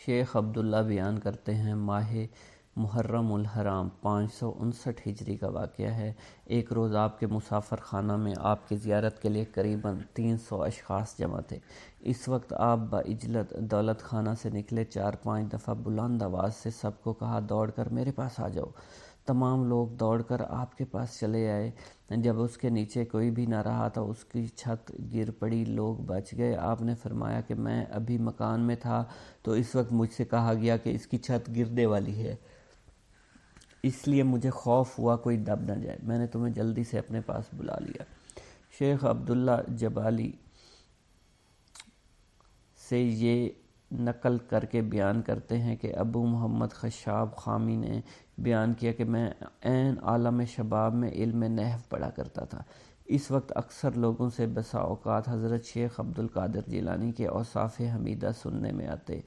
شیخ عبداللہ بیان کرتے ہیں ماہ محرم الحرام 559 ہجری کا واقعہ ہے۔ ایک روز آپ کے مسافر خانہ میں آپ کی زیارت کے لیے قریباً 300 اشخاص جمع تھے۔ اس وقت آپ بعجلت دولت خانہ سے نکلے، 4-5 دفعہ بلند آواز سے سب کو کہا دوڑ کر میرے پاس آ جاؤ۔ تمام لوگ دوڑ کر آپ کے پاس چلے آئے۔ جب اس کے نیچے کوئی بھی نہ رہا تو اس کی چھت گر پڑی، لوگ بچ گئے۔ آپ نے فرمایا کہ میں ابھی مکان میں تھا تو اس وقت مجھ سے کہا گیا کہ اس کی چھت گرنے والی ہے، اس لیے مجھے خوف ہوا کوئی دب نہ جائے، میں نے تمہیں جلدی سے اپنے پاس بلا لیا۔ شیخ عبداللہ جبالی سے یہ نقل کر کے بیان کرتے ہیں کہ ابو محمد خشاب خامی نے بیان کیا کہ میں عین عالم شباب میں علم نحو پڑھا کرتا تھا۔ اس وقت اکثر لوگوں سے بسا اوقات حضرت شیخ عبدالقادر جیلانی کے اوصاف حمیدہ سننے میں آتے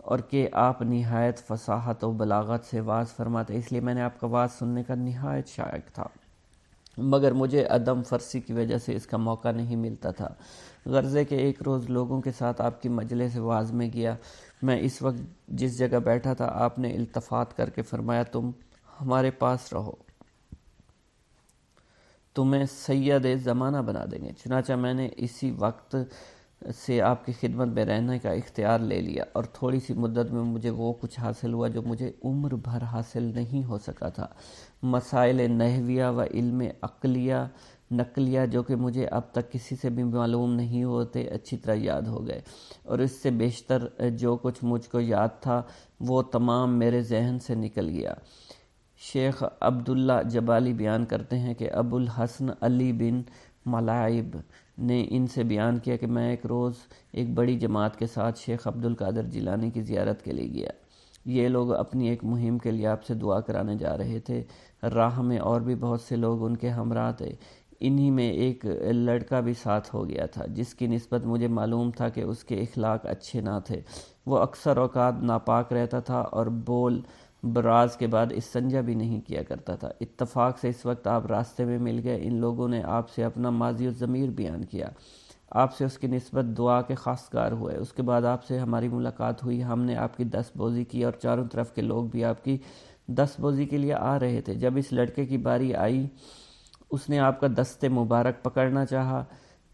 اور کہ آپ نہایت فصاحت و بلاغت سے واعظ فرماتے، اس لیے میں نے آپ کا واعظ سننے کا نہایت شائق تھا، مگر مجھے عدم فرسی کی وجہ سے اس کا موقع نہیں ملتا تھا۔ غرضے کہ ایک روز لوگوں کے ساتھ آپ کی مجلس واعظ میں گیا۔ میں اس وقت جس جگہ بیٹھا تھا آپ نے التفات کر کے فرمایا تم ہمارے پاس رہو، تمہیں سید زمانہ بنا دیں گے۔ چنانچہ میں نے اسی وقت سے آپ کی خدمت میں رہنے کا اختیار لے لیا اور تھوڑی سی مدت میں مجھے وہ کچھ حاصل ہوا جو مجھے عمر بھر حاصل نہیں ہو سکا تھا۔ مسائل نحویہ و علم عقلیہ نقلیہ جو کہ مجھے اب تک کسی سے بھی معلوم نہیں ہوتے اچھی طرح یاد ہو گئے، اور اس سے بیشتر جو کچھ مجھ کو یاد تھا وہ تمام میرے ذہن سے نکل گیا۔ شیخ عبداللہ جبالی بیان کرتے ہیں کہ ابو الحسن علی بن ملائب نے ان سے بیان کیا کہ میں ایک روز ایک بڑی جماعت کے ساتھ شیخ عبدالقادر جیلانی کی زیارت کے لیے گیا۔ یہ لوگ اپنی ایک مہم کے لیے آپ سے دعا کرانے جا رہے تھے۔ راہ میں اور بھی بہت سے لوگ ان کے ہمراہ تھے۔ انہی میں ایک لڑکا بھی ساتھ ہو گیا تھا جس کی نسبت مجھے معلوم تھا کہ اس کے اخلاق اچھے نہ تھے۔ وہ اکثر اوقات ناپاک رہتا تھا اور بول براز کے بعد استنجا بھی نہیں کیا کرتا تھا۔ اتفاق سے اس وقت آپ راستے میں مل گئے۔ ان لوگوں نے آپ سے اپنا ماضی الضمیر بیان کیا، آپ سے اس کی نسبت دعا کے خواستگار ہوئے۔ اس کے بعد آپ سے ہماری ملاقات ہوئی، ہم نے آپ کی دست بوزی کی اور چاروں طرف کے لوگ بھی آپ کی دست بوزی کے لیے آ رہے تھے۔ جب اس لڑکے کی باری آئی، اس نے آپ کا دست مبارک پکڑنا چاہا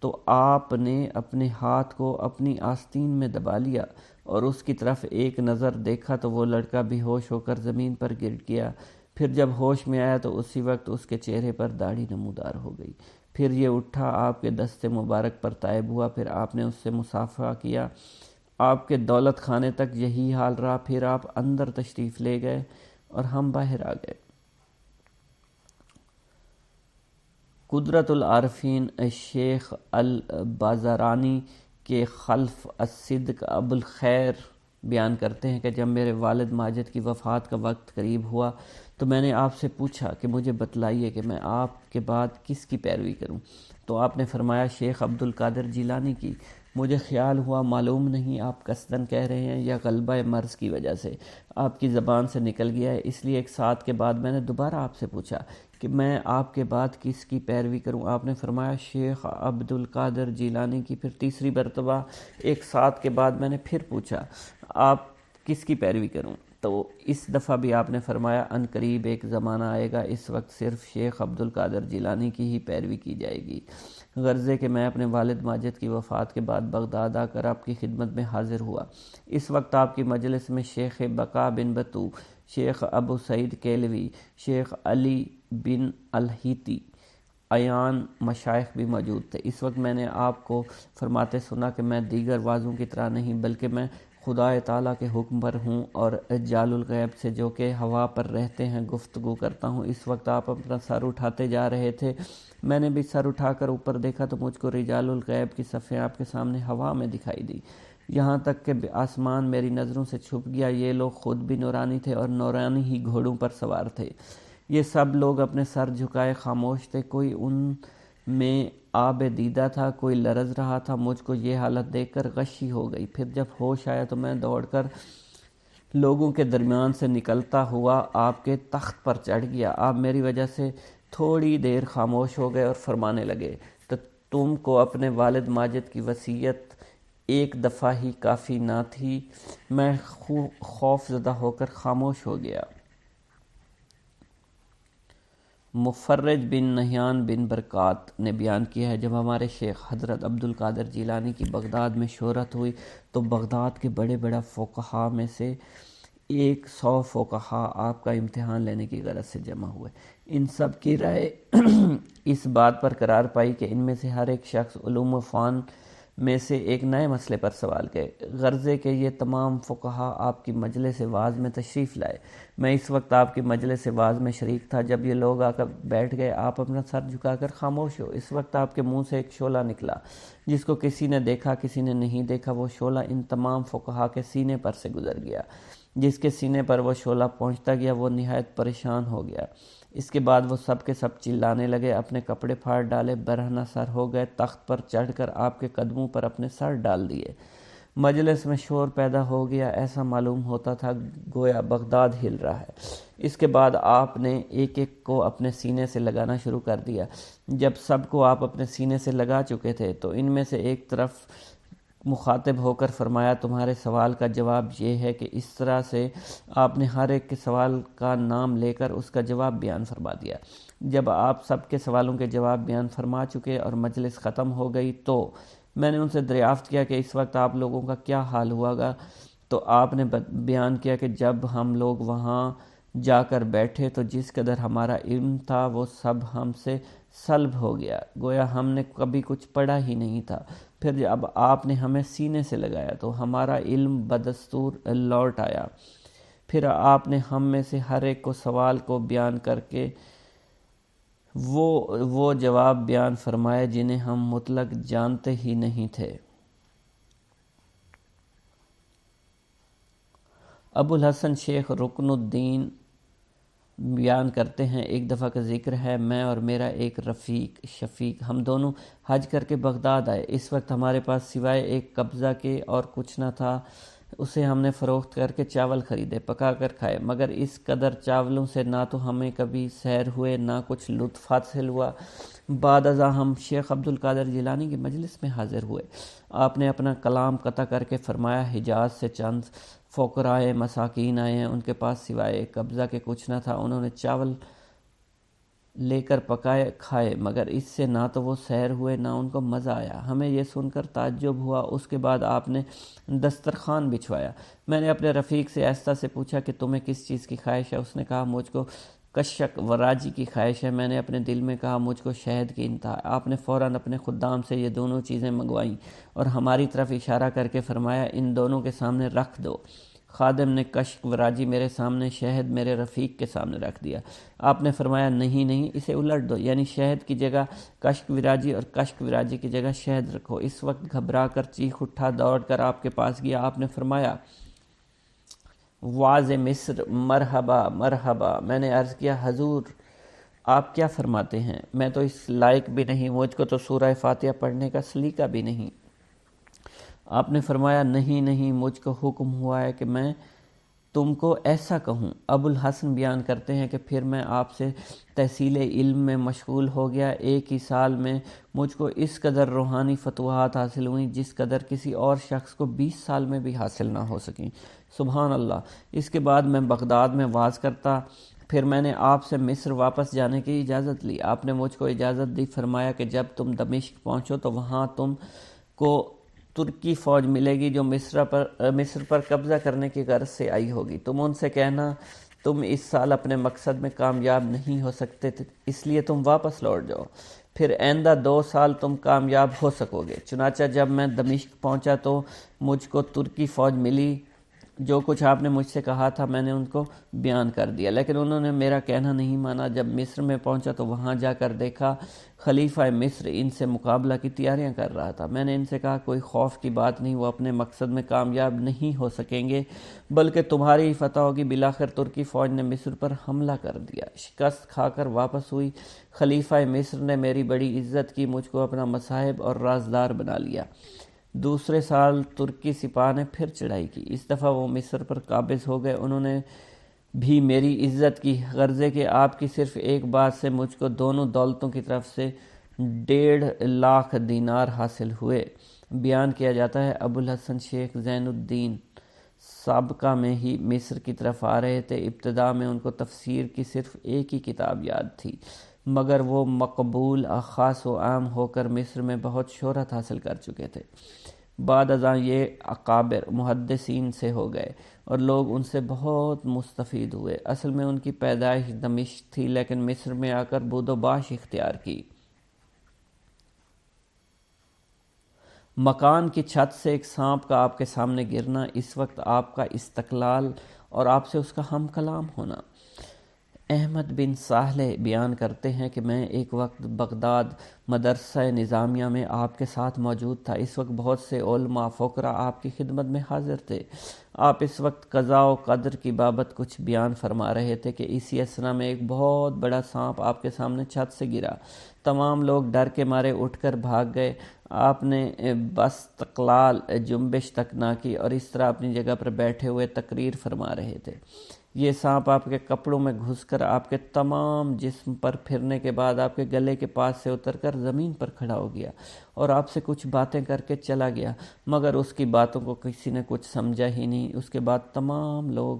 تو آپ نے اپنے ہاتھ کو اپنی آستین میں دبا لیا اور اس کی طرف ایک نظر دیکھا تو وہ لڑکا بے ہوش ہو کر زمین پر گر گیا۔ پھر جب ہوش میں آیا تو اسی وقت اس کے چہرے پر داڑھی نمودار ہو گئی۔ پھر یہ اٹھا، آپ کے دست مبارک پر طائب ہوا، پھر آپ نے اس سے مصافحہ کیا۔ آپ کے دولت خانے تک یہی حال رہا، پھر آپ اندر تشریف لے گئے اور ہم باہر آ گئے۔ قدرت العارفین شیخ البازارانی کے خلف الصدق ابو الخیر بیان کرتے ہیں کہ جب میرے والد ماجد کی وفات کا وقت قریب ہوا تو میں نے آپ سے پوچھا کہ مجھے بتلائیے کہ میں آپ کے بعد کس کی پیروی کروں، تو آپ نے فرمایا شیخ عبدالقادر جیلانی کی۔ مجھے خیال ہوا معلوم نہیں آپ قصداً کہہ رہے ہیں یا غلبہ مرض کی وجہ سے آپ کی زبان سے نکل گیا ہے، اس لیے ایک ساتھ کے بعد میں نے دوبارہ آپ سے پوچھا کہ میں آپ کے بعد کس کی پیروی کروں۔ آپ نے فرمایا شیخ عبدالقادر جیلانی کی۔ پھر تیسری مرتبہ ایک ساتھ کے بعد میں نے پھر پوچھا آپ کس کی پیروی کروں، تو اس دفعہ بھی آپ نے فرمایا ان قریب ایک زمانہ آئے گا، اس وقت صرف شیخ عبدالقادر جیلانی کی ہی پیروی کی جائے گی۔ غرضے کہ میں اپنے والد ماجد کی وفات کے بعد بغداد آ کر آپ کی خدمت میں حاضر ہوا۔ اس وقت آپ کی مجلس میں شیخ بقا بن بطو، شیخ ابو سعید کیلوی، شیخ علی بن الہیتی عیان مشائخ بھی موجود تھے۔ اس وقت میں نے آپ کو فرماتے سنا کہ میں دیگر واعظوں کی طرح نہیں بلکہ میں خدا تعالیٰ کے حکم پر ہوں اور جال الغیب سے جو کہ ہوا پر رہتے ہیں گفتگو کرتا ہوں۔ اس وقت آپ اپنا سر اٹھاتے جا رہے تھے، میں نے بھی سر اٹھا کر اوپر دیکھا تو مجھ کو رجال الغیب کی صفیں آپ کے سامنے ہوا میں دکھائی دی، یہاں تک کہ آسمان میری نظروں سے چھپ گیا۔ یہ لوگ خود بھی نورانی تھے اور نورانی ہی گھوڑوں پر سوار تھے۔ یہ سب لوگ اپنے سر جھکائے خاموش تھے، کوئی ان میں آب دیدہ تھا، کوئی لرز رہا تھا۔ مجھ کو یہ حالت دیکھ کر غشی ہو گئی۔ پھر جب ہوش آیا تو میں دوڑ کر لوگوں کے درمیان سے نکلتا ہوا آپ کے تخت پر چڑھ گیا۔ آپ میری وجہ سے تھوڑی دیر خاموش ہو گئے اور فرمانے لگے تو تم کو اپنے والد ماجد کی وصیت ایک دفعہ ہی کافی نہ تھی، میں خوف زدہ ہو کر خاموش ہو گیا۔ مفرج بن نہیان بن برکات نے بیان کیا ہے، جب ہمارے شیخ حضرت عبد القادر جیلانی کی بغداد میں شہرت ہوئی تو بغداد کے بڑے بڑے فقہا میں سے 100 فقہا آپ کا امتحان لینے کی غرض سے جمع ہوئے۔ ان سب کی رائے اس بات پر قرار پائی کہ ان میں سے ہر ایک شخص علوم و فن میں سے ایک نئے مسئلے پر سوال کرے، غرضے کہ یہ تمام فقہا آپ کی مجلس واعظ میں تشریف لائے۔ میں اس وقت آپ کی مجلس واعظ میں شریک تھا، جب یہ لوگ آ کر بیٹھ گئے، آپ اپنا سر جھکا کر خاموش ہو۔ اس وقت آپ کے منہ سے ایک شعلہ نکلا جس کو کسی نے دیکھا کسی نے نہیں دیکھا۔ وہ شعلہ ان تمام فقہا کے سینے پر سے گزر گیا۔ جس کے سینے پر وہ شعلہ پہنچتا گیا وہ نہایت پریشان ہو گیا۔ اس کے بعد وہ سب کے سب چلانے لگے، اپنے کپڑے پھاڑ ڈالے، برہنہ سر ہو گئے، تخت پر چڑھ کر آپ کے قدموں پر اپنے سر ڈال دیے۔ مجلس میں شور پیدا ہو گیا، ایسا معلوم ہوتا تھا گویا بغداد ہل رہا ہے۔ اس کے بعد آپ نے ایک ایک کو اپنے سینے سے لگانا شروع کر دیا۔ جب سب کو آپ اپنے سینے سے لگا چکے تھے تو ان میں سے ایک طرف مخاطب ہو کر فرمایا، تمہارے سوال کا جواب یہ ہے کہ اس طرح سے آپ نے ہر ایک کے سوال کا نام لے کر اس کا جواب بیان فرما دیا۔ جب آپ سب کے سوالوں کے جواب بیان فرما چکے اور مجلس ختم ہو گئی تو میں نے ان سے دریافت کیا کہ اس وقت آپ لوگوں کا کیا حال ہوا گا؟ تو آپ نے بیان کیا کہ جب ہم لوگ وہاں جا کر بیٹھے تو جس قدر ہمارا علم تھا وہ سب ہم سے سلب ہو گیا، گویا ہم نے کبھی کچھ پڑھا ہی نہیں تھا۔ پھر جب آپ نے ہمیں سینے سے لگایا تو ہمارا علم بدستور لوٹ آیا۔ پھر آپ نے ہم میں سے ہر ایک کو سوال کو بیان کر کے وہ جواب بیان فرمائے جنہیں ہم مطلق جانتے ہی نہیں تھے۔ ابو الحسن شیخ رکن الدین بیان کرتے ہیں، ایک دفعہ کا ذکر ہے، میں اور میرا ایک رفیق شفیق ہم دونوں حج کر کے بغداد آئے۔ اس وقت ہمارے پاس سوائے ایک قبضہ کے اور کچھ نہ تھا۔ اسے ہم نے فروخت کر کے چاول خریدے، پکا کر کھائے، مگر اس قدر چاولوں سے نہ تو ہمیں کبھی سیر ہوئے نہ کچھ لطف حاصل ہوا۔ بعد ازاں ہم شیخ عبد القادر جیلانی کی مجلس میں حاضر ہوئے۔ آپ نے اپنا کلام قطع کر کے فرمایا، حجاز سے چند فقراء مساکین آئے ہیں، ان کے پاس سوائے قبضہ کے کچھ نہ تھا، انہوں نے چاول لے کر پکائے کھائے، مگر اس سے نہ تو وہ سیر ہوئے نہ ان کو مزہ آیا۔ ہمیں یہ سن کر تعجب ہوا۔ اس کے بعد آپ نے دسترخوان بچھوایا۔ میں نے اپنے رفیق سے آہستہ سے پوچھا کہ تمہیں کس چیز کی خواہش ہے؟ اس نے کہا مجھ کو کشک وراجی کی خواہش ہے۔ میں نے اپنے دل میں کہا مجھ کو شہد کی انتہا۔ آپ نے فوراً اپنے خدام سے یہ دونوں چیزیں منگوائیں اور ہماری طرف اشارہ کر کے فرمایا، ان دونوں کے سامنے رکھ دو۔ خادم نے کشک وراجی میرے سامنے، شہد میرے رفیق کے سامنے رکھ دیا۔ آپ نے فرمایا، نہیں اسے الٹ دو، یعنی شہد کی جگہ کشک وراجی اور کشک وراجی کی جگہ شہد رکھو۔ اس وقت گھبرا کر چیخ اٹھا، دوڑ کر آپ کے پاس گیا۔ آپ نے فرمایا، واعظ مصر مرحبا مرحبا۔ میں نے عرض کیا، حضور آپ کیا فرماتے ہیں؟ میں تو اس لائق بھی نہیں، مجھ کو تو سورہ فاتحہ پڑھنے کا سلیقہ بھی نہیں۔ آپ نے فرمایا، نہیں مجھ کو حکم ہوا ہے کہ میں تم کو ایسا کہوں۔ ابو الحسن بیان کرتے ہیں کہ پھر میں آپ سے تحصیل علم میں مشغول ہو گیا۔ ایک ہی سال میں مجھ کو اس قدر روحانی فتوحات حاصل ہوئیں جس قدر کسی اور شخص کو 20 سال میں بھی حاصل نہ ہو سکیں۔ سبحان اللہ۔ اس کے بعد میں بغداد میں واعظ کرتا۔ پھر میں نے آپ سے مصر واپس جانے کی اجازت لی۔ آپ نے مجھ کو اجازت دی، فرمایا کہ جب تم دمشق پہنچو تو وہاں تم کو ترکی فوج ملے گی جو مصر پر قبضہ کرنے کی غرض سے آئی ہوگی۔ تم ان سے کہنا تم اس سال اپنے مقصد میں کامیاب نہیں ہو سکتے اس لیے تم واپس لوٹ جاؤ، پھر آئندہ 2 سال تم کامیاب ہو سکو گے۔ چنانچہ جب میں دمشق پہنچا تو مجھ کو ترکی فوج ملی۔ جو کچھ آپ نے مجھ سے کہا تھا میں نے ان کو بیان کر دیا، لیکن انہوں نے میرا کہنا نہیں مانا۔ جب مصر میں پہنچا تو وہاں جا کر دیکھا خلیفہ مصر ان سے مقابلہ کی تیاریاں کر رہا تھا۔ میں نے ان سے کہا کوئی خوف کی بات نہیں، وہ اپنے مقصد میں کامیاب نہیں ہو سکیں گے بلکہ تمہاری ہی فتح ہوگی۔ بالآخر ترکی فوج نے مصر پر حملہ کر دیا، شکست کھا کر واپس ہوئی۔ خلیفہ مصر نے میری بڑی عزت کی، مجھ کو اپنا مصاحب اور رازدار بنا لیا۔ دوسرے سال ترکی سپاہ نے پھر چڑھائی کی۔ اس دفعہ وہ مصر پر قابض ہو گئے۔ انہوں نے بھی میری عزت کی، غرضے کہ آپ کی صرف ایک بات سے مجھ کو دونوں دولتوں کی طرف سے 1.5 لاکھ دینار حاصل ہوئے۔ بیان کیا جاتا ہے ابوالحسن شیخ زین الدین سابقہ میں ہی مصر کی طرف آ رہے تھے۔ ابتدا میں ان کو تفسیر کی صرف ایک ہی کتاب یاد تھی، مگر وہ مقبول خاص و عام ہو کر مصر میں بہت شہرت حاصل کر چکے تھے۔ بعد ازاں یہ اکابر محدثین سے ہو گئے اور لوگ ان سے بہت مستفید ہوئے۔ اصل میں ان کی پیدائش دمشق تھی، لیکن مصر میں آ کر بود و باش اختیار کی۔ مکان کی چھت سے ایک سانپ کا آپ کے سامنے گرنا، اس وقت آپ کا استقلال اور آپ سے اس کا ہم کلام ہونا۔ احمد بن صالح بیان کرتے ہیں کہ میں ایک وقت بغداد مدرسہ نظامیہ میں آپ کے ساتھ موجود تھا۔ اس وقت بہت سے علماء فقراء آپ کی خدمت میں حاضر تھے۔ آپ اس وقت قضاء و قدر کی بابت کچھ بیان فرما رہے تھے کہ اسی اثنا میں ایک بہت بڑا سانپ آپ کے سامنے چھت سے گرا۔ تمام لوگ ڈر کے مارے اٹھ کر بھاگ گئے۔ آپ نے باستقلال جنبش تک نہ کی اور اس طرح اپنی جگہ پر بیٹھے ہوئے تقریر فرما رہے تھے۔ یہ سانپ آپ کے کپڑوں میں گھس کر آپ کے تمام جسم پر پھرنے کے بعد آپ کے گلے کے پاس سے اتر کر زمین پر کھڑا ہو گیا اور آپ سے کچھ باتیں کر کے چلا گیا، مگر اس کی باتوں کو کسی نے کچھ سمجھا ہی نہیں۔ اس کے بعد تمام لوگ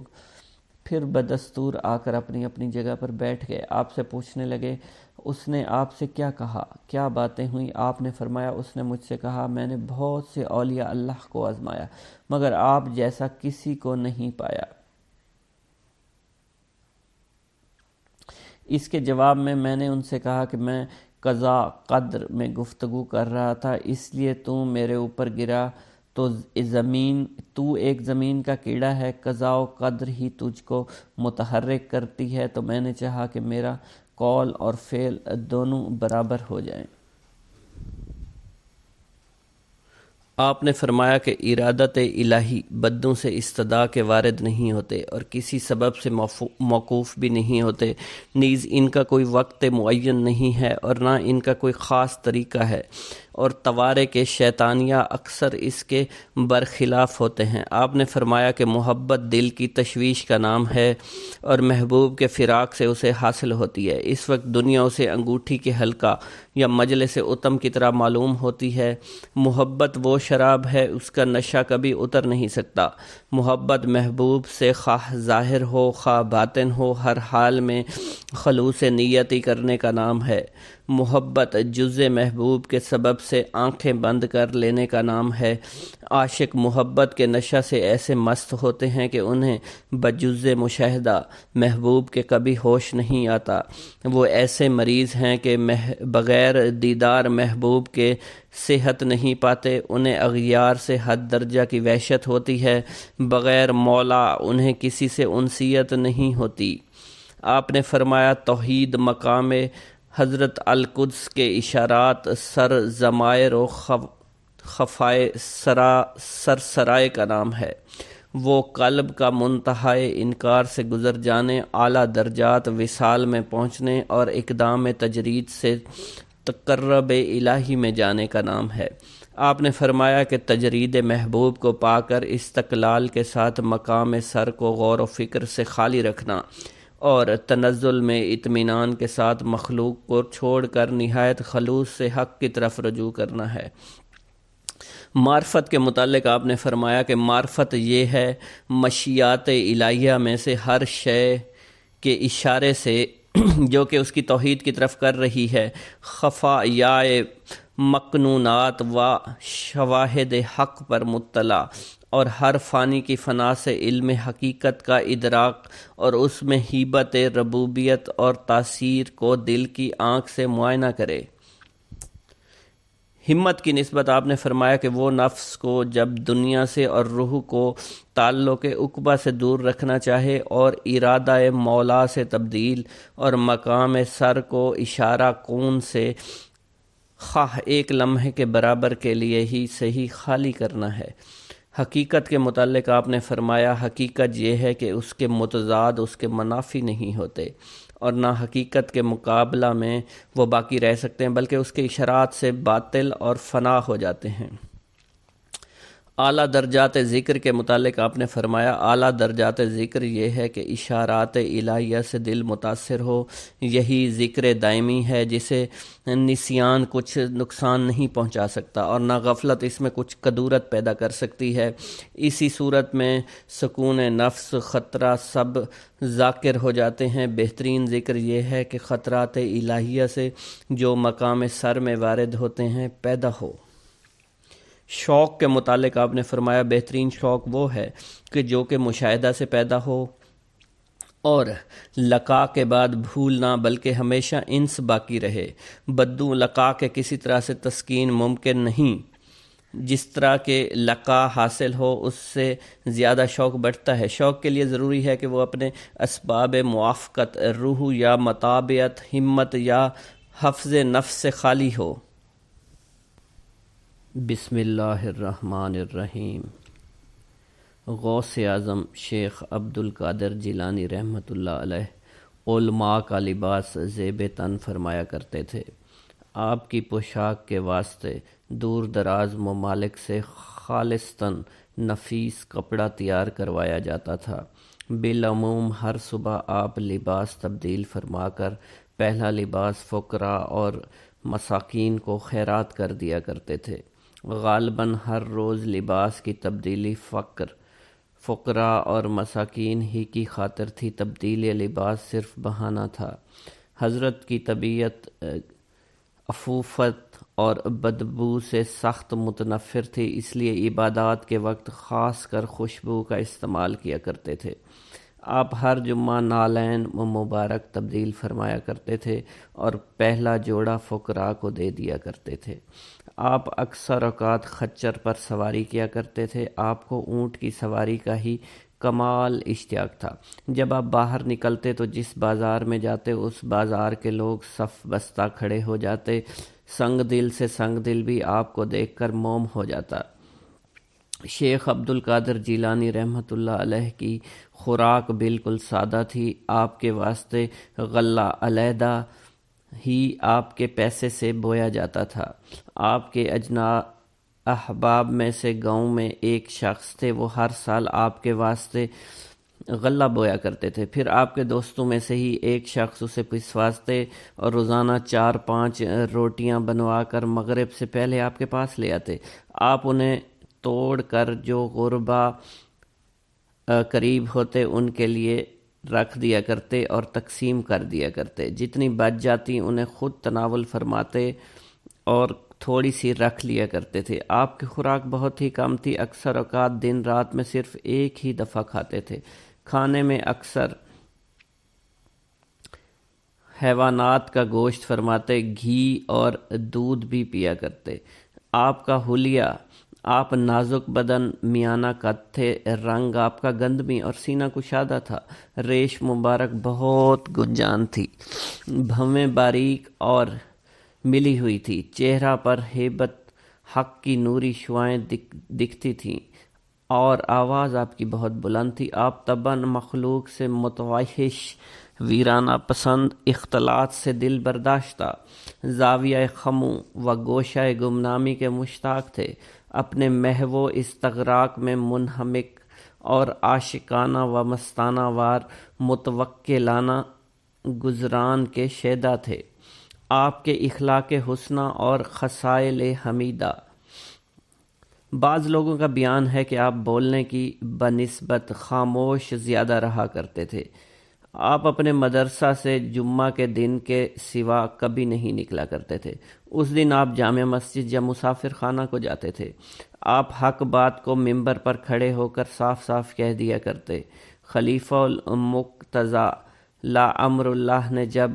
پھر بدستور آ کر اپنی اپنی جگہ پر بیٹھ گئے۔ آپ سے پوچھنے لگے اس نے آپ سے کیا کہا، کیا باتیں ہوئیں؟ آپ نے فرمایا اس نے مجھ سے کہا میں نے بہت سے اولیاء اللہ کو آزمایا مگر آپ جیسا کسی کو نہیں پایا۔ اس کے جواب میں نے ان سے کہا کہ میں قضاء قدر میں گفتگو کر رہا تھا، اس لیے تو میرے اوپر گرا تو ایک زمین کا کیڑا ہے، قضاء و قدر ہی تجھ کو متحرک کرتی ہے، تو میں نے چاہا کہ میرا قول اور فعل دونوں برابر ہو جائیں۔ آپ نے فرمایا کہ ارادت الہی بدوں سے استدعا کے وارد نہیں ہوتے اور کسی سبب سے موقوف بھی نہیں ہوتے، نیز ان کا کوئی وقت معین نہیں ہے اور نہ ان کا کوئی خاص طریقہ ہے، اور توارے کے شیطانیہ اکثر اس کے برخلاف ہوتے ہیں۔ آپ نے فرمایا کہ محبت دل کی تشویش کا نام ہے اور محبوب کے فراق سے اسے حاصل ہوتی ہے۔ اس وقت دنیا اسے انگوٹھی کے حلقہ یا مجلس اتم کی طرح معلوم ہوتی ہے۔ محبت وہ شراب ہے، اس کا نشہ کبھی اتر نہیں سکتا۔ محبت محبوب سے خواہ ظاہر ہو خواہ باطن ہو، ہر حال میں خلوص نیتی کرنے کا نام ہے۔ محبت جز محبوب کے سبب سے آنکھیں بند کر لینے کا نام ہے۔ عاشق محبت کے نشہ سے ایسے مست ہوتے ہیں کہ انہیں بجز مشاہدہ محبوب کے کبھی ہوش نہیں آتا۔ وہ ایسے مریض ہیں کہ بغیر دیدار محبوب کے صحت نہیں پاتے، انہیں اغیار سے حد درجہ کی وحشت ہوتی ہے، بغیر مولا انہیں کسی سے انسیت نہیں ہوتی۔ آپ نے فرمایا توحید مقام حضرت القدس کے اشارات سر ضمائر و خفائے سرسرائے کا نام ہے۔ وہ قلب کا منتہائے انکار سے گزر جانے، اعلیٰ درجات وصال میں پہنچنے اور اقدام تجرید سے تقرب الہی میں جانے کا نام ہے۔ آپ نے فرمایا کہ تجرید محبوب کو پا کر استقلال کے ساتھ مقام سر کو غور و فکر سے خالی رکھنا اور تنزل میں اطمینان کے ساتھ مخلوق کو چھوڑ کر نہایت خلوص سے حق کی طرف رجوع کرنا ہے۔ معرفت کے متعلق آپ نے فرمایا کہ معرفت یہ ہے مشیات الہیہ میں سے ہر شے کے اشارے سے جو کہ اس کی توحید کی طرف کر رہی ہے، خفایاء مکنونات و شواہد حق پر مطلع، اور ہر فانی کی فنا سے علم حقیقت کا ادراک اور اس میں ہیبت ربوبیت اور تاثیر کو دل کی آنکھ سے معائنہ کرے۔ ہمت کی نسبت آپ نے فرمایا کہ وہ نفس کو جب دنیا سے اور روح کو تعلق عقبہ سے دور رکھنا چاہے اور ارادہ مولا سے تبدیل اور مقام سر کو اشارہ کون سے خواہ ایک لمحے کے برابر کے لیے ہی صحیح خالی کرنا ہے۔ حقیقت کے متعلق آپ نے فرمایا حقیقت یہ ہے کہ اس کے متضاد اس کے منافی نہیں ہوتے اور نہ حقیقت کے مقابلہ میں وہ باقی رہ سکتے ہیں، بلکہ اس کے اشارات سے باطل اور فنا ہو جاتے ہیں۔ اعلیٰ درجات ذکر کے متعلق آپ نے فرمایا اعلیٰ درجات ذکر یہ ہے کہ اشارات الہیہ سے دل متاثر ہو، یہی ذکر دائمی ہے جسے نسیان کچھ نقصان نہیں پہنچا سکتا اور نہ غفلت اس میں کچھ کدورت پیدا کر سکتی ہے۔ اسی صورت میں سکون نفس، خطرہ سب ذاکر ہو جاتے ہیں۔ بہترین ذکر یہ ہے کہ خطرات الہیہ سے جو مقام سر میں وارد ہوتے ہیں پیدا ہو۔ شوق کے متعلق آپ نے فرمایا بہترین شوق وہ ہے کہ جو کہ مشاہدہ سے پیدا ہو اور لقاء کے بعد بھول نہ بلکہ ہمیشہ انس باقی رہے۔ بدو لقاء کے کسی طرح سے تسکین ممکن نہیں، جس طرح کہ لقاء حاصل ہو اس سے زیادہ شوق بڑھتا ہے۔ شوق کے لیے ضروری ہے کہ وہ اپنے اسباب موافقت، روح یا مطابعت، ہمت یا حفظ نفس سے خالی ہو۔ بسم اللہ الرحمن الرحیم۔ غوث اعظم شیخ عبد القادر جیلانی رحمۃ اللہ علیہ علماء کا لباس زیب تن فرمایا کرتے تھے۔ آپ کی پوشاک کے واسطے دور دراز ممالک سے خالصتاً نفیس کپڑا تیار کروایا جاتا تھا۔ بالعموم ہر صبح آپ لباس تبدیل فرما کر پہلا لباس فقراء اور مساکین کو خیرات کر دیا کرتے تھے۔ غالباً ہر روز لباس کی تبدیلی فقراء اور مساکین ہی کی خاطر تھی، تبدیل لباس صرف بہانہ تھا۔ حضرت کی طبیعت عفوفت اور بدبو سے سخت متنفر تھی، اس لیے عبادات کے وقت خاص کر خوشبو کا استعمال کیا کرتے تھے۔ آپ ہر جمعہ نالین مبارک تبدیل فرمایا کرتے تھے اور پہلا جوڑا فقراء کو دے دیا کرتے تھے۔ آپ اکثر اوقات خچر پر سواری کیا کرتے تھے۔ آپ کو اونٹ کی سواری کا ہی کمال اشتیاق تھا۔ جب آپ باہر نکلتے تو جس بازار میں جاتے اس بازار کے لوگ صف بستہ کھڑے ہو جاتے۔ سنگ دل سے سنگ دل بھی آپ کو دیکھ کر موم ہو جاتا۔ شیخ عبد القادر جیلانی رحمۃ اللہ علیہ کی خوراک بالکل سادہ تھی۔ آپ کے واسطے غلہ علیحدہ ہی آپ کے پیسے سے بویا جاتا تھا۔ آپ کے احباب میں سے گاؤں میں ایک شخص تھے، وہ ہر سال آپ کے واسطے غلہ بویا کرتے تھے۔ پھر آپ کے دوستوں میں سے ہی ایک شخص اسے پسواتے اور روزانہ 4-5 روٹیاں بنوا کر مغرب سے پہلے آپ کے پاس لے آتے۔ آپ انہیں توڑ کر جو غربا قریب ہوتے ان کے لیے رکھ دیا کرتے اور تقسیم کر دیا کرتے۔ جتنی بچ جاتی انہیں خود تناول فرماتے اور تھوڑی سی رکھ لیا کرتے تھے۔ آپ کی خوراک بہت ہی کم تھی، اکثر اوقات دن رات میں صرف ایک ہی دفعہ کھاتے تھے۔ کھانے میں اکثر حیوانات کا گوشت فرماتے، گھی اور دودھ بھی پیا کرتے۔ آپ کا حلیہ، آپ نازک بدن، میانہ قد تھے، رنگ آپ کا گندمی اور سینہ کشادہ تھا۔ ریش مبارک بہت گنجان تھی، بھویں باریک اور ملی ہوئی تھی۔ چہرہ پر ہیبت حق کی نوری شعائیں دکھتی تھیں اور آواز آپ کی بہت بلند تھی۔ آپ طبعاً مخلوق سے متوحش، ویرانہ پسند، اختلاط سے دل برداشتہ، زاویہ خمو و گوشہ گمنامی کے مشتاق تھے۔ اپنے محو استغراق میں منہمک اور عاشقانہ و مستانہ وار متوکلانہ گزران کے شیدا تھے۔ آپ کے اخلاق حسنہ اور خصائل حمیدہ۔ بعض لوگوں کا بیان ہے کہ آپ بولنے کی بنسبت خاموش زیادہ رہا کرتے تھے۔ آپ اپنے مدرسہ سے جمعہ کے دن کے سوا کبھی نہیں نکلا کرتے تھے۔ اس دن آپ جامع مسجد یا مسافر خانہ کو جاتے تھے۔ آپ حق بات کو ممبر پر کھڑے ہو کر صاف صاف کہہ دیا کرتے۔ خلیفہ المقتضیٰ لا امر اللہ نے جب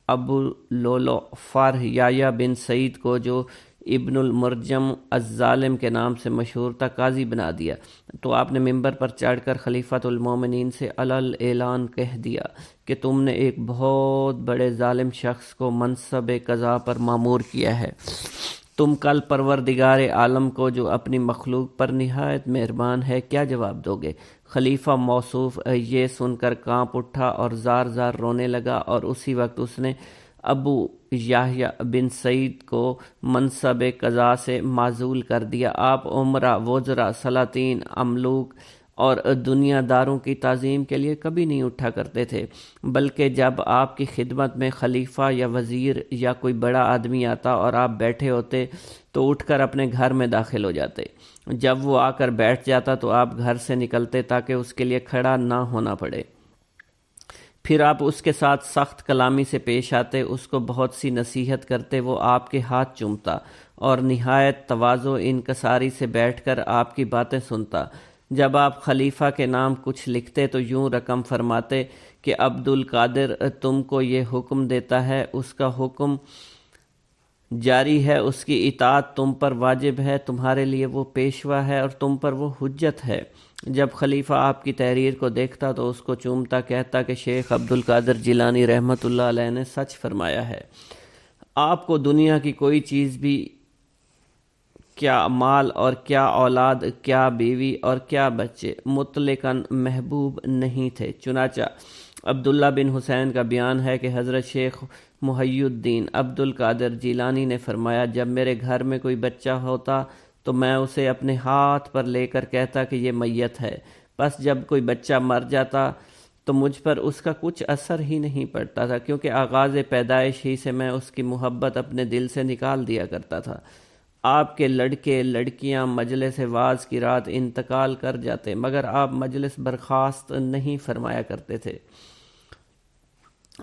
ابو لولو فرح یحییٰ بن سعید کو، جو ابن المرجم الظالم کے نام سے مشہور تھا، قاضی بنا دیا تو آپ نے ممبر پر چڑھ کر خلیفۃ المومنین سے علل اعلان کہہ دیا کہ تم نے ایک بہت بڑے ظالم شخص کو منصب قضا پر مامور کیا ہے۔ تم کل پروردگار عالم کو، جو اپنی مخلوق پر نہایت مہربان ہے، کیا جواب دو گے؟ خلیفہ موصوف یہ سن کر کانپ اٹھا اور زار زار رونے لگا، اور اسی وقت اس نے ابو یحییٰ بن سعید کو منصب قضا سے معزول کر دیا۔ آپ عمرا، وزراء، سلاطین، املوک اور دنیا داروں کی تعظیم کے لیے کبھی نہیں اٹھا کرتے تھے، بلکہ جب آپ کی خدمت میں خلیفہ یا وزیر یا کوئی بڑا آدمی آتا اور آپ بیٹھے ہوتے تو اٹھ کر اپنے گھر میں داخل ہو جاتے۔ جب وہ آ کر بیٹھ جاتا تو آپ گھر سے نکلتے تاکہ اس کے لیے کھڑا نہ ہونا پڑے۔ پھر آپ اس کے ساتھ سخت کلامی سے پیش آتے، اس کو بہت سی نصیحت کرتے، وہ آپ کے ہاتھ چومتا اور نہایت تواضع انکساری سے بیٹھ کر آپ کی باتیں سنتا۔ جب آپ خلیفہ کے نام کچھ لکھتے تو یوں رقم فرماتے کہ عبد القادر تم کو یہ حکم دیتا ہے، اس کا حکم جاری ہے، اس کی اطاعت تم پر واجب ہے، تمہارے لیے وہ پیشوا ہے اور تم پر وہ حجت ہے۔ جب خلیفہ آپ کی تحریر کو دیکھتا تو اس کو چومتا، کہتا کہ شیخ عبد القادر جیلانی رحمۃ اللہ علیہ نے سچ فرمایا ہے۔ آپ کو دنیا کی کوئی چیز بھی، کیا مال اور کیا اولاد، کیا بیوی اور کیا بچے، مطلقاً محبوب نہیں تھے۔ چنانچہ عبداللہ بن حسین کا بیان ہے کہ حضرت شیخ محی الدین عبد القادر جیلانی نے فرمایا، جب میرے گھر میں کوئی بچہ ہوتا تو میں اسے اپنے ہاتھ پر لے کر کہتا کہ یہ میت ہے، بس جب کوئی بچہ مر جاتا تو مجھ پر اس کا کچھ اثر ہی نہیں پڑتا تھا، کیونکہ آغاز پیدائش ہی سے میں اس کی محبت اپنے دل سے نکال دیا کرتا تھا۔ آپ کے لڑکے لڑکیاں مجلس واعظ کی رات انتقال کر جاتے، مگر آپ مجلس برخاست نہیں فرمایا کرتے تھے۔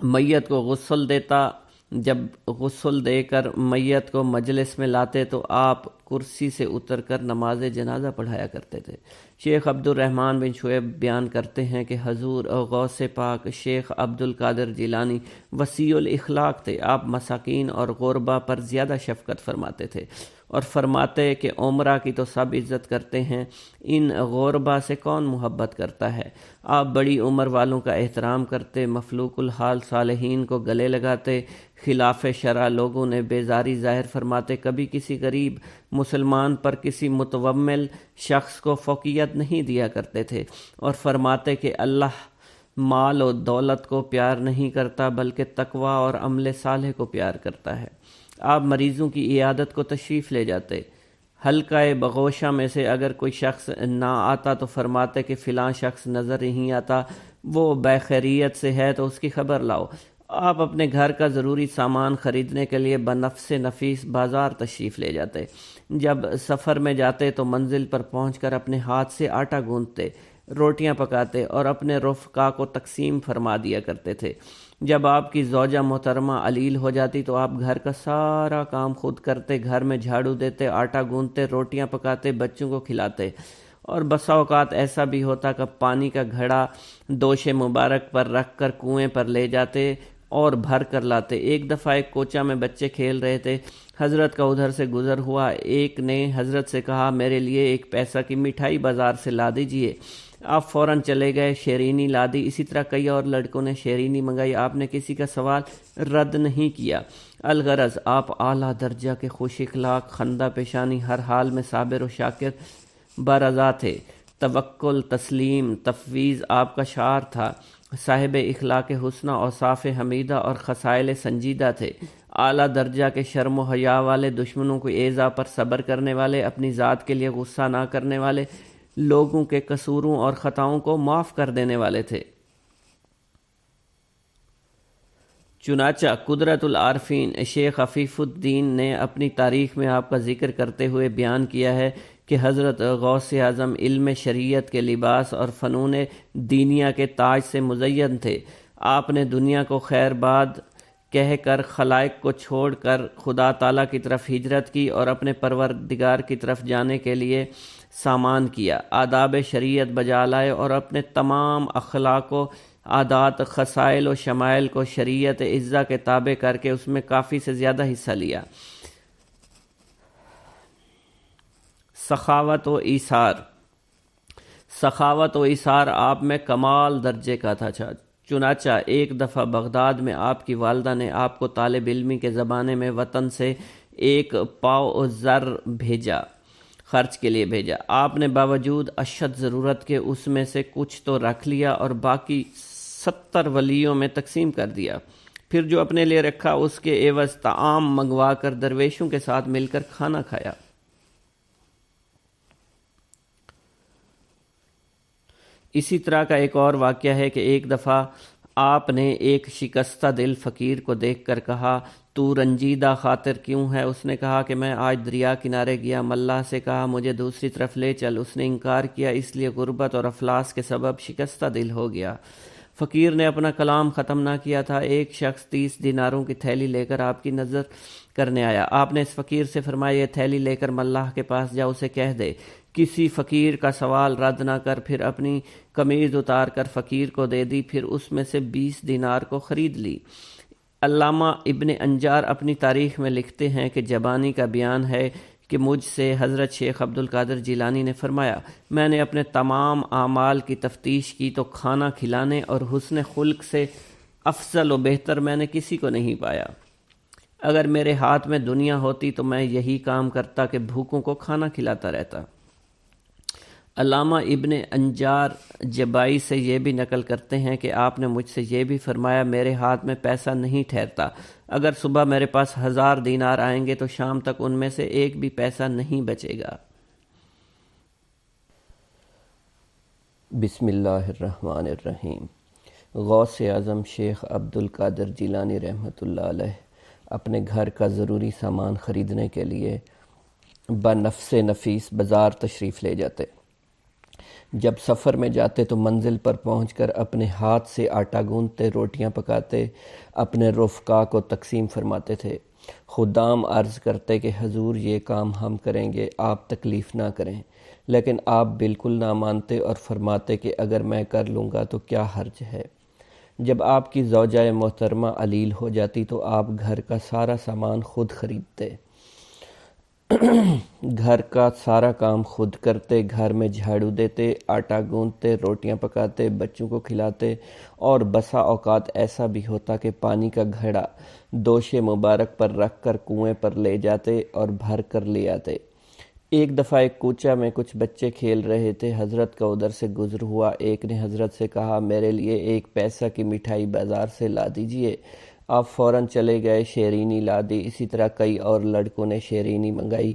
میت کو غسل دیتا، جب غسل دے کر میت کو مجلس میں لاتے تو آپ کرسی سے اتر کر نماز جنازہ پڑھایا کرتے تھے۔ شیخ عبد الرحمن بن شعیب بیان کرتے ہیں کہ حضور غوث پاک شیخ عبد القادر جیلانی وسیع الاخلاق تھے۔ آپ مساکین اور غربا پر زیادہ شفقت فرماتے تھے اور فرماتے کہ عمرہ کی تو سب عزت کرتے ہیں، ان غربا سے کون محبت کرتا ہے۔ آپ بڑی عمر والوں کا احترام کرتے، مفلوق الحال صالحین کو گلے لگاتے، خلاف شرع لوگوں نے بیزاری ظاہر فرماتے، کبھی کسی غریب مسلمان پر کسی متومل شخص کو فوقیت نہیں دیا کرتے تھے، اور فرماتے کہ اللہ مال و دولت کو پیار نہیں کرتا بلکہ تقوی اور عمل صالح کو پیار کرتا ہے۔ آپ مریضوں کی عیادت کو تشریف لے جاتے، حلقہ بغوشہ میں سے اگر کوئی شخص نہ آتا تو فرماتے کہ فلاں شخص نظر نہیں آتا، وہ بخیریت سے ہے تو اس کی خبر لاؤ۔ آپ اپنے گھر کا ضروری سامان خریدنے کے لیے بنفس نفیس بازار تشریف لے جاتے۔ جب سفر میں جاتے تو منزل پر پہنچ کر اپنے ہاتھ سے آٹا گوندتے، روٹیاں پکاتے اور اپنے رفقا کو تقسیم فرما دیا کرتے تھے۔ جب آپ کی زوجہ محترمہ علیل ہو جاتی تو آپ گھر کا سارا کام خود کرتے، گھر میں جھاڑو دیتے، آٹا گوندتے، روٹیاں پکاتے، بچوں کو کھلاتے، اور بسا اوقات ایسا بھی ہوتا کہ پانی کا گھڑا دوش مبارک پر رکھ کر کنویں پر لے جاتے اور بھر کر لاتے۔ ایک دفعہ ایک کوچہ میں بچے کھیل رہے تھے، حضرت کا ادھر سے گزر ہوا، ایک نے حضرت سے کہا میرے لیے ایک پیسہ کی مٹھائی بازار سے لا دیجئے۔ آپ فوراً چلے گئے، شیرینی لا دی۔ اسی طرح کئی اور لڑکوں نے شیرینی منگائی، آپ نے کسی کا سوال رد نہیں کیا۔ الغرض آپ اعلیٰ درجہ کے خوش اخلاق، خندہ پیشانی، ہر حال میں صابر و شاکر برضا تھے۔ توکل، تسلیم، تفویض آپ کا شعار تھا۔ صاحب اخلاق حسنہ، اوصاف حمیدہ اور خصائل سنجیدہ تھے۔ اعلیٰ درجہ کے شرم و حیا والے، دشمنوں کو ایذا پر صبر کرنے والے، اپنی ذات کے لیے غصہ نہ کرنے والے، لوگوں کے قصوروں اور خطاؤں کو معاف کر دینے والے تھے۔ چنانچہ قدرت العارفین شیخ عفیف الدین نے اپنی تاریخ میں آپ کا ذکر کرتے ہوئے بیان کیا ہے کہ حضرت غوث اعظم علم شریعت کے لباس اور فنون دینیہ کے تاج سے مزین تھے۔ آپ نے دنیا کو خیر باد کہہ کر خلائق کو چھوڑ کر خدا تعالیٰ کی طرف ہجرت کی اور اپنے پروردگار کی طرف جانے کے لیے سامان کیا، آداب شریعت بجا لائے اور اپنے تمام اخلاق و عادات، خصائل و شمائل کو شریعت عزہ کے تابع کر کے اس میں کافی سے زیادہ حصہ لیا۔ سخاوت و ایثار آپ میں کمال درجے کا تھا۔ چنانچہ ایک دفعہ بغداد میں آپ کی والدہ نے آپ کو طالب علمی کے زمانے میں وطن سے 1 پاؤ زر بھیجا، خرچ کے لیے بھیجا۔ آپ نے باوجود اشد ضرورت کے اس میں سے کچھ تو رکھ لیا اور باقی 70 ولیوں میں تقسیم کر دیا۔ پھر جو اپنے لیے رکھا اس کے عوض طعام منگوا کر درویشوں کے ساتھ مل کر کھانا کھایا۔ اسی طرح کا ایک اور واقعہ ہے کہ ایک دفعہ آپ نے ایک شکستہ دل فقیر کو دیکھ کر کہا، تو رنجیدہ خاطر کیوں ہے؟ اس نے کہا کہ میں آج دریا کنارے گیا، ملاح سے کہا مجھے دوسری طرف لے چل، اس نے انکار کیا، اس لیے غربت اور افلاس کے سبب شکستہ دل ہو گیا۔ فقیر نے اپنا کلام ختم نہ کیا تھا، ایک شخص 30 دیناروں کی تھیلی لے کر آپ کی نظر کرنے آیا۔ آپ نے اس فقیر سے فرمایا، یہ تھیلی لے کر ملاح کے پاس جا، اسے کہہ دے کسی فقیر کا سوال رد نہ کر۔ پھر اپنی قمیض اتار کر فقیر کو دے دی، پھر اس میں سے 20 دینار کو خرید لی۔ علامہ ابن انجار اپنی تاریخ میں لکھتے ہیں کہ جبانی کا بیان ہے کہ مجھ سے حضرت شیخ عبد القادر جیلانی نے فرمایا، میں نے اپنے تمام اعمال کی تفتیش کی تو کھانا کھلانے اور حسن خلق سے افضل و بہتر میں نے کسی کو نہیں پایا۔ اگر میرے ہاتھ میں دنیا ہوتی تو میں یہی کام کرتا کہ بھوکوں کو کھانا کھلاتا رہتا۔ علامہ ابن انجار جبائی سے یہ بھی نقل کرتے ہیں کہ آپ نے مجھ سے یہ بھی فرمایا، میرے ہاتھ میں پیسہ نہیں ٹھہرتا، اگر صبح میرے پاس 1000 دینار آئیں گے تو شام تک ان میں سے ایک بھی پیسہ نہیں بچے گا۔ بسم اللہ الرحمن الرحیم۔ غوث اعظم شیخ عبد القادر جیلانی رحمۃ اللہ علیہ اپنے گھر کا ضروری سامان خریدنے کے لیے بنفس نفیس بازار تشریف لے جاتے۔ جب سفر میں جاتے تو منزل پر پہنچ کر اپنے ہاتھ سے آٹا گوندتے، روٹیاں پکاتے، اپنے رفقا کو تقسیم فرماتے تھے۔ خدام عرض کرتے کہ حضور یہ کام ہم کریں گے، آپ تکلیف نہ کریں، لیکن آپ بالکل نہ مانتے اور فرماتے کہ اگر میں کر لوں گا تو کیا حرج ہے۔ جب آپ کی زوجہ محترمہ علیل ہو جاتی تو آپ گھر کا سارا سامان خود خریدتے، گھر کا سارا کام خود کرتے، گھر میں جھاڑو دیتے، آٹا گوندتے، روٹیاں پکاتے، بچوں کو کھلاتے، اور بسا اوقات ایسا بھی ہوتا کہ پانی کا گھڑا دوش مبارک پر رکھ کر کنویں پر لے جاتے اور بھر کر لے آتے۔ ایک دفعہ ایک کوچہ میں کچھ بچے کھیل رہے تھے، حضرت کا ادھر سے گزر ہوا، ایک نے حضرت سے کہا میرے لیے 1 پیسہ کی مٹھائی بازار سے لا دیجئے۔ آپ فوراً چلے گئے، شیرینی لا دی، اسی طرح کئی اور لڑکوں نے شیرینی منگائی۔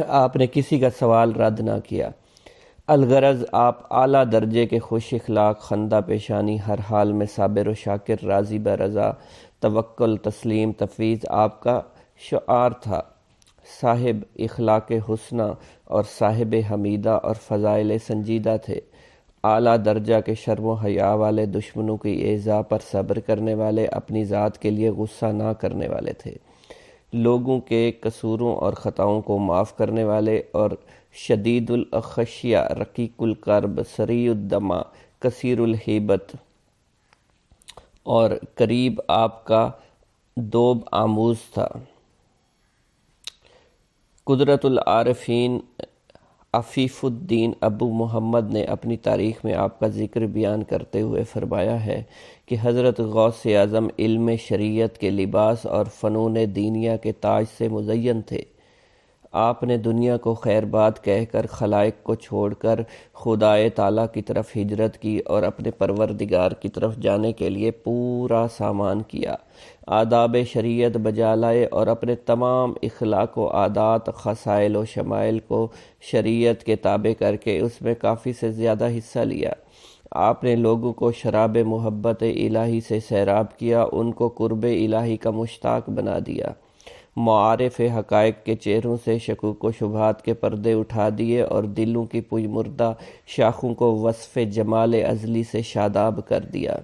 آپ نے کسی کا سوال رد نہ کیا۔ الغرض آپ اعلیٰ درجے کے خوش اخلاق، خندہ پیشانی، ہر حال میں صابر و شاکر، راضی برضا، توکل، تسلیم، تفویض آپ کا شعار تھا۔ صاحب اخلاق حسنہ اور صاحب حمیدہ اور فضائل سنجیدہ تھے۔ اعلیٰ درجہ کے شرم و حیا والے، دشمنوں کی ایذا پر صبر کرنے والے، اپنی ذات کے لیے غصہ نہ کرنے والے تھے، لوگوں کے قصوروں اور خطاؤں کو معاف کرنے والے، اور شدید الخشیہ، رقیق القلب، سریع الدمع، کثیر الہیبت اور قریب آپ کا دوب آموز تھا۔ قدرت العارفین عفیف الدین ابو محمد نے اپنی تاریخ میں آپ کا ذکر بیان کرتے ہوئے فرمایا ہے کہ حضرت غوث اعظم علم شریعت کے لباس اور فنون دینیہ کے تاج سے مزین تھے۔ آپ نے دنیا کو خیر بات کہہ کر خلائق کو چھوڑ کر خدائے تعالیٰ کی طرف ہجرت کی اور اپنے پروردگار کی طرف جانے کے لیے پورا سامان کیا، آداب شریعت بجا لائے اور اپنے تمام اخلاق و عادات، خصائل و شمائل کو شریعت کے تابع کر کے اس میں کافی سے زیادہ حصہ لیا۔ آپ نے لوگوں کو شراب محبت الہی سے سیراب کیا، ان کو قرب الہی کا مشتاق بنا دیا، معارف حقائق کے چہروں سے شکوک و شبہات کے پردے اٹھا دیے اور دلوں کی پوئی مردہ شاخوں کو وصف جمال ازلی سے شاداب کر دیا۔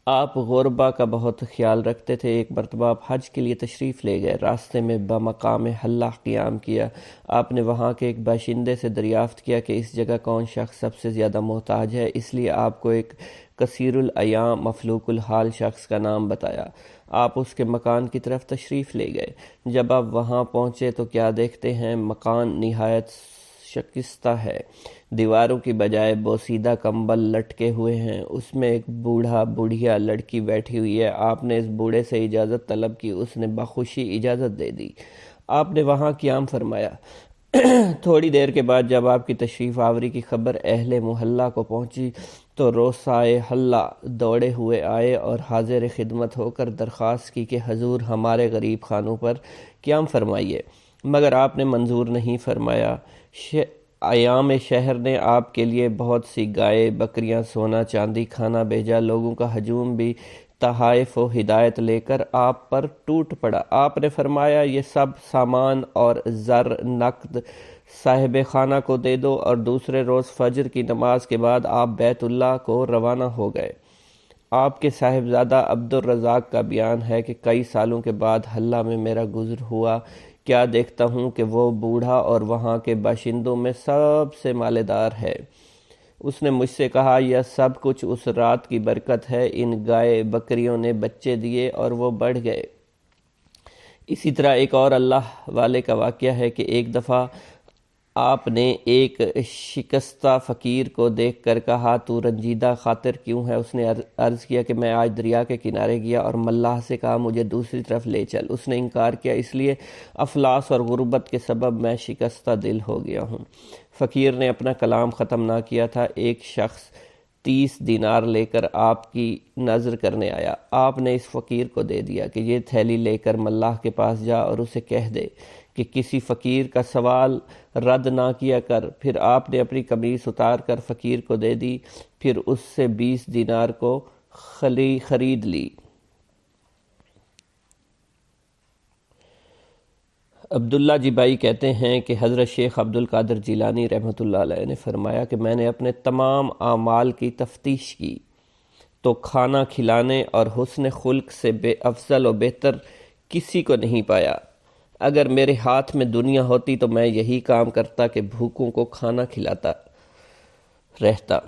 آپ غربا کا بہت خیال رکھتے تھے۔ ایک مرتبہ آپ حج کے لیے تشریف لے گئے، راستے میں بمقام حلہ قیام کیا۔ آپ نے وہاں کے ایک باشندے سے دریافت کیا کہ اس جگہ کون شخص سب سے زیادہ محتاج ہے، اس لیے آپ کو ایک کثیر الایام مفلوک الحال شخص کا نام بتایا۔ آپ اس کے مکان کی طرف تشریف لے گئے۔ جب آپ وہاں پہنچے تو کیا دیکھتے ہیں، مکان نہایت شکستہ ہے، دیواروں کی بجائے بوسیدہ کمبل لٹکے ہوئے ہیں، اس میں ایک بوڑھا بوڑھیا لڑکی بیٹھی ہوئی ہے۔ آپ نے اس بوڑھے سے اجازت طلب کی، اس نے بخوشی اجازت دے دی۔ آپ نے وہاں قیام فرمایا۔ تھوڑی دیر کے بعد جب آپ کی تشریف آوری کی خبر اہل محلہ کو پہنچی تو روسائے حلہ دوڑے ہوئے آئے اور حاضر خدمت ہو کر درخواست کی کہ حضور ہمارے غریب خانوں پر قیام فرمائیے، مگر آپ نے منظور نہیں فرمایا۔ ایام شہر نے آپ کے لیے بہت سی گائے، بکریاں، سونا چاندی، کھانا بھیجا۔ لوگوں کا ہجوم بھی تحائف و ہدایت لے کر آپ پر ٹوٹ پڑا۔ آپ نے فرمایا یہ سب سامان اور زر نقد صاحب خانہ کو دے دو، اور دوسرے روز فجر کی نماز کے بعد آپ بیت اللہ کو روانہ ہو گئے۔ آپ کے صاحبزادہ عبد الرزاق کا بیان ہے کہ کئی سالوں کے بعد حلہ میں میرا گزر ہوا، کیا دیکھتا ہوں کہ وہ بوڑھا اور وہاں کے باشندوں میں سب سے مالدار ہے۔ اس نے مجھ سے کہا یہ سب کچھ اس رات کی برکت ہے، ان گائے بکریوں نے بچے دیے اور وہ بڑھ گئے۔ اسی طرح ایک اور اللہ والے کا واقعہ ہے کہ ایک دفعہ آپ نے ایک شکستہ فقیر کو دیکھ کر کہا تو رنجیدہ خاطر کیوں ہے؟ اس نے عرض کیا کہ میں آج دریا کے کنارے گیا اور ملاح سے کہا مجھے دوسری طرف لے چل۔ اس نے انکار کیا، اس لیے افلاس اور غربت کے سبب میں شکستہ دل ہو گیا ہوں۔ فقیر نے اپنا کلام ختم نہ کیا تھا، ایک شخص 30 دینار لے کر آپ کی نظر کرنے آیا۔ آپ نے اس فقیر کو دے دیا کہ یہ تھیلی لے کر ملاح کے پاس جا اور اسے کہہ دے کہ کسی فقیر کا سوال رد نہ کیا کر۔ پھر آپ نے اپنی قمیص اتار کر فقیر کو دے دی، پھر اس سے 20 دینار کو خرید لی۔ عبداللہ جبائی کہتے ہیں کہ حضرت شیخ عبد القادر جیلانی رحمۃ اللہ علیہ نے فرمایا کہ میں نے اپنے تمام اعمال کی تفتیش کی تو کھانا کھلانے اور حسن خلق سے بے افضل و بہتر کسی کو نہیں پایا۔ اگر میرے ہاتھ میں دنیا ہوتی تو میں یہی کام کرتا کہ بھوکوں کو کھانا کھلاتا رہتا۔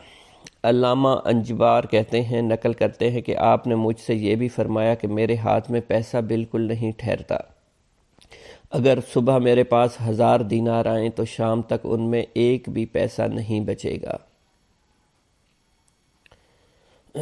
علامہ انجبار کہتے ہیں، نقل کرتے ہیں کہ آپ نے مجھ سے یہ بھی فرمایا کہ میرے ہاتھ میں پیسہ بالکل نہیں ٹھہرتا۔ اگر صبح میرے پاس 1000 دینار آئیں تو شام تک ان میں ایک بھی پیسہ نہیں بچے گا۔